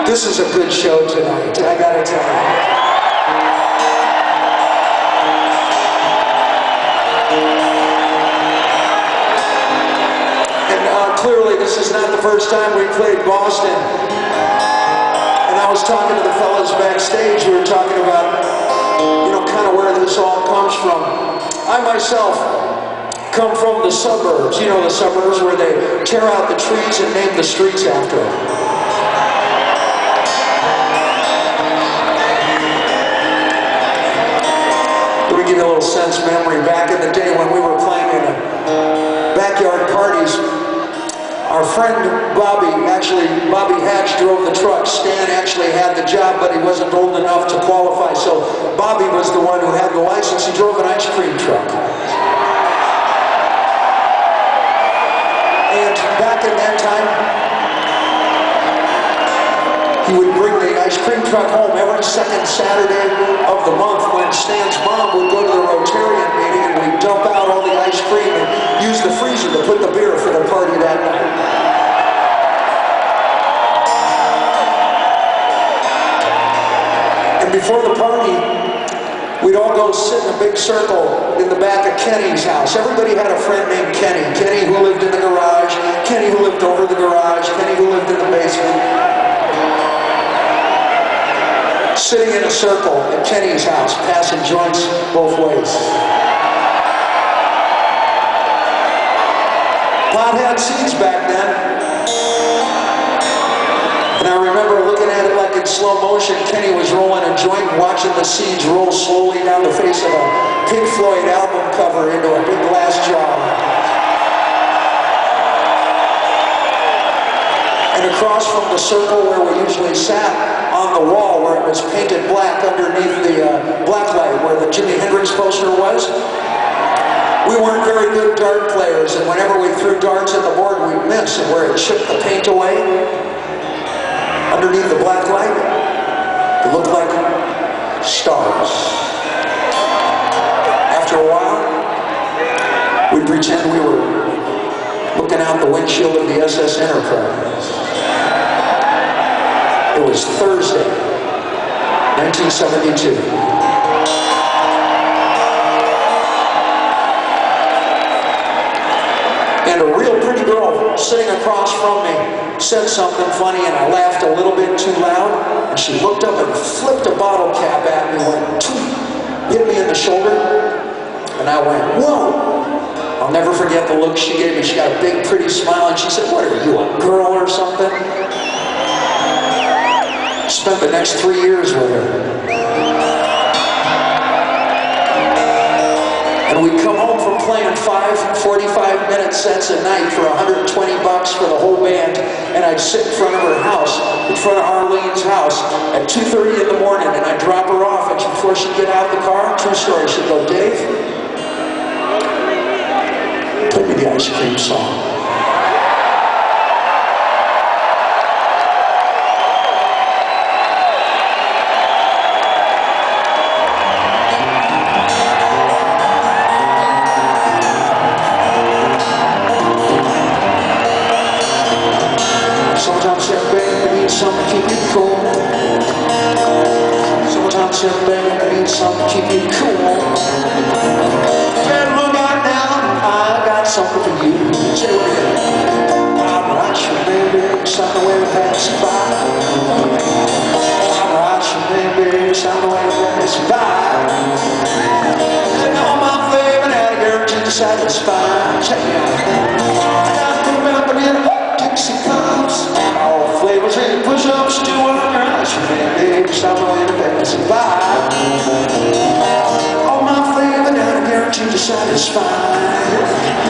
This is a good show tonight, I gotta tell you. And clearly this is not the first time we played Boston. And I was talking to the fellas backstage, we were talking about, you know, kind of where this all comes from. I myself come from the suburbs, you know, the suburbs where they tear out the trees and name the streets after them. Give you a little sense memory. Back in the day when we were playing in backyard parties, our friend Bobby Hatch drove the truck. Stan actually had the job, but he wasn't old enough to qualify, so Bobby was the one who had the license. He drove an ice cream truck. And back in that time, he would bring the ice cream truck home every second Saturday of the month when Stan's mom would go to the Rotarian meeting, and we'd dump out all the ice cream and use the freezer to put the beer for the party that night. And before the party, we'd all go sit in a big circle in the back of Kenny's house. Everybody had a friend named Kenny. Kenny who lived in the garage, Kenny who lived over the garage, Kenny who lived in the basement. Sitting in a circle at Kenny's house, passing joints both ways. Pot had seeds back then. And I remember looking at it like in slow motion. Kenny was rolling a joint and watching the seeds roll slowly down the face of a Pink Floyd album cover into a big glass jar. And across from the circle where we usually sat, on the wall where it was painted black underneath the black light where the Jimi Hendrix poster was, we weren't very good dart players, and whenever we threw darts at the board we'd miss, and where it chipped the paint away underneath the black light, it looked like stars. After a while, we'd pretend we were looking out the windshield of the SS Enterprise. It was Thursday, 1972. And a real pretty girl sitting across from me said something funny, and I laughed a little bit too loud, and she looked up and flipped a bottle cap at me, went, hit me in the shoulder, and I went, whoa. I'll never forget the look she gave me. She got a big pretty smile, and she said, what are you, a girl or something? Spent the next 3 years with her. And we'd come home from playing 5 45-minute sets a night for $120 for the whole band, and I'd sit in front of her house, in front of Arlene's house, at 2:30 in the morning, and I'd drop her off, and before she'd get out of the car, true story, she'd go, Dave, play me the ice cream song. Sometimes that baby needs something to keep you cool. Sometimes that baby needs something to keep you cool. And look out now, I got something for you. Say what again. I'm right, you baby, something way to pass by. I'm right, you baby, something way to pass by. And all my flavor now, girl, to satisfy. Check me out. I got to remember in Dixie cups, all flavors and push-ups, do on your eyes, baby, stop away to pass by. All my flavor now, guaranteed to satisfy.